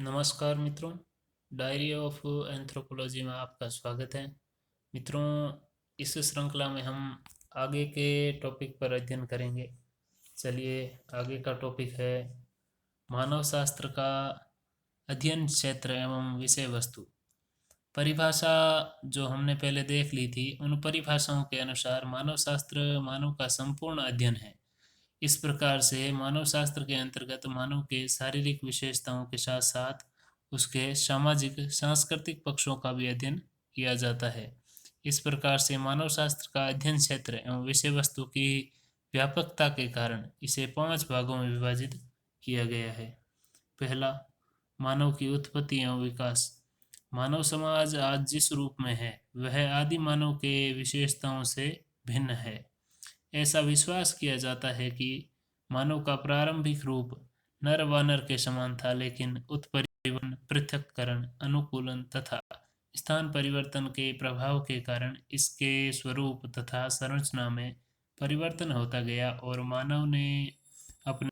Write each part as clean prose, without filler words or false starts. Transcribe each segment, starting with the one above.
नमस्कार मित्रों। Diary of anthropology में आपका स्वागत है। मित्रों, इस श्रृंखला में हम आगे के टॉपिक पर अध्ययन करेंगे। चलिए, आगे का टॉपिक है मानव शास्त्र का अध्ययन क्षेत्र एवं विषय वस्तु। परिभाषा जो हमने पहले देख ली थी, उन परिभाषाओं के अनुसार मानव शास्त्र मानव का संपूर्ण अध्ययन है। इस प्रकार से मानव शास्त्र के अंतर्गत मानव के शारीरिक विशेषताओं के साथ साथ उसके सामाजिक सांस्कृतिक पक्षों का भी अध्ययन किया जाता है। इस प्रकार से मानव शास्त्र का अध्ययन क्षेत्र एवं विषय वस्तु की व्यापकता के कारण इसे 5 भागों में विभाजित किया गया है। पहला, मानव की उत्पत्ति एवं विकास। मानव समाज आज जिस रूप में है वह आदि मानव के विशेषताओं से भिन्न है। ऐसा विश्वास किया जाता है कि मानव का प्रारंभिक रूप नर वानर के समान था, लेकिन उत्परिवर्तन, पृथक्करण, अनुकूलन तथा स्थान परिवर्तन के प्रभाव के कारण इसके स्वरूप तथा संरचना में परिवर्तन होता गया और मानव ने अपने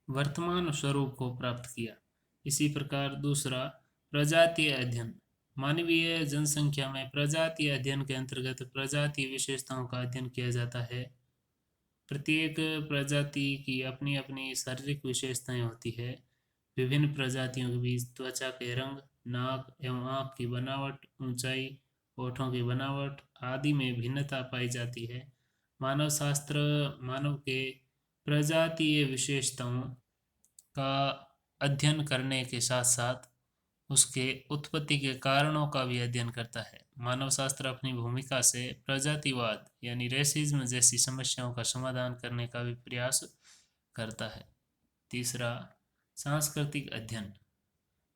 वर्तमान स्वरूप को प्राप्त किया। इसी प्रकार दूसरा, प्रजातीय अध्ययन। मानवीय जनसंख्या में प्रजातीय अध्ययन के अंतर्गत प्रजातीय विशेषताओं का अध्ययन किया जाता है। प्रत्येक प्रजाति की अपनी अपनी शारीरिक विशेषताएं होती है। विभिन्न प्रजातियों के बीच त्वचा के रंग, नाक एवं आँख की बनावट, ऊंचाई, होठों की बनावट आदि में भिन्नता पाई जाती है। मानव शास्त्र मानव के प्रजातीय विशेषताओं का अध्ययन करने के साथ साथ उसके उत्पत्ति के कारणों का भी अध्ययन करता है। मानव शास्त्र अपनी भूमिका से प्रजातिवाद यानी रेसिज्म जैसी समस्याओं का समाधान करने का भी प्रयास करता है। तीसरा, सांस्कृतिक अध्ययन।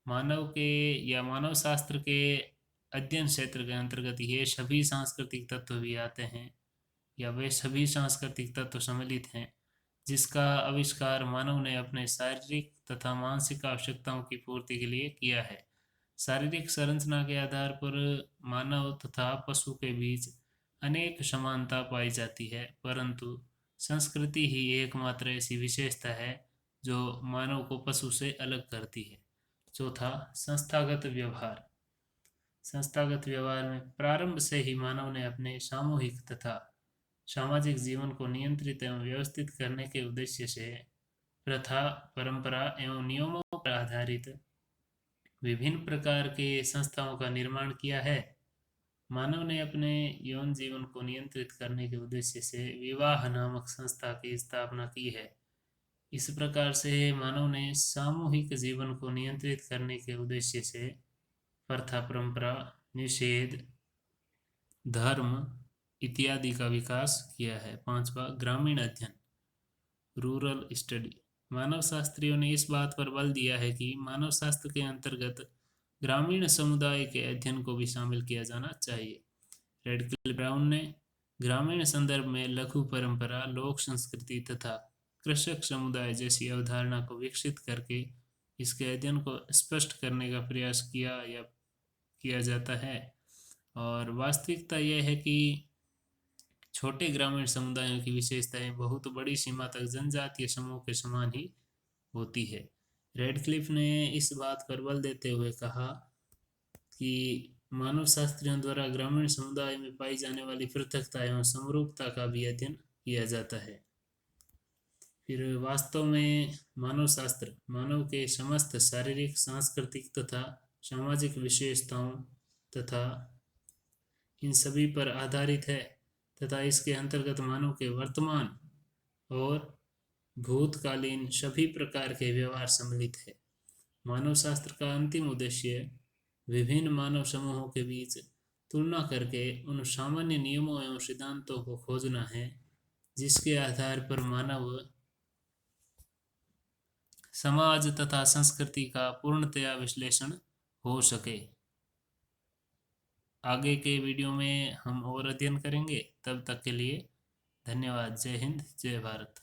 मानव के या मानव शास्त्र के अध्ययन क्षेत्र के अंतर्गत ये सभी सांस्कृतिक तत्व भी आते हैं या वे सभी सांस्कृतिक तत्व सम्मिलित हैं जिसका आविष्कार मानव ने अपने शारीरिक तथा मानसिक आवश्यकताओं की पूर्ति के लिए किया है। शारीरिक संरचना के आधार पर मानव तथा पशु के बीच अनेक समानता पाई जाती है, परंतु संस्कृति ही एकमात्र ऐसी विशेषता है जो मानव को पशु से अलग करती है। चौथा, संस्थागत व्यवहार। संस्थागत व्यवहार में प्रारंभ से ही मानव ने अपने सामूहिक तथा सामाजिक जीवन को नियंत्रित एवं व्यवस्थित करने के उद्देश्य से प्रथा, परंपरा एवं नियमों पर आधारित विभिन्न प्रकार के संस्थाओं का निर्माण किया है। मानव ने अपने यौन जीवन को नियंत्रित करने के उद्देश्य से विवाह नामक संस्था की स्थापना की है। इस प्रकार से मानव ने सामूहिक जीवन को नियंत्रित करने के उद्देश्य से प्रथा, परंपरा, निषेध, धर्म इत्यादि का विकास किया है। पांचवा, ग्रामीण अध्ययन, रूरल स्टडी। मानव शास्त्रियों ने इस बात पर बल दिया है कि मानव शास्त्र के अंतर्गत ग्रामीण समुदाय के अध्ययन को भी शामिल किया जाना चाहिए। रेडक्लिफ ब्राउन ने ग्रामीण संदर्भ में लघु परंपरा, लोक संस्कृति तथा कृषक समुदाय जैसी अवधारणा को विकसित करके इसके अध्ययन को स्पष्ट करने का प्रयास किया या किया जाता है। और वास्तविकता यह है कि छोटे ग्रामीण समुदायों की विशेषताएं बहुत बड़ी सीमा तक जनजातीय समूह के समान ही होती है। रेडक्लिफ ने इस बात पर बल देते हुए कहा कि मानव शास्त्रियों द्वारा ग्रामीण समुदाय में पाई जाने वाली पृथकता एवं समरूपता का भी अध्ययन किया जाता है। फिर वास्तव में मानव शास्त्र मानव के समस्त शारीरिक, सांस्कृतिक तथा सामाजिक विशेषताओं तथा इन सभी पर आधारित है तथा इसके अंतर्गत मानव के वर्तमान और भूतकालीन सभी प्रकार के व्यवहार सम्मिलित है। मानव शास्त्र का अंतिम उद्देश्य विभिन्न मानव समूहों के बीच तुलना करके उन सामान्य नियमों एवं सिद्धांतों को खोजना है जिसके आधार पर मानव समाज तथा संस्कृति का पूर्णतया विश्लेषण हो सके। आगे के वीडियो में हम और अध्ययन करेंगे। तब तक के लिए धन्यवाद। जय हिंद, जय भारत।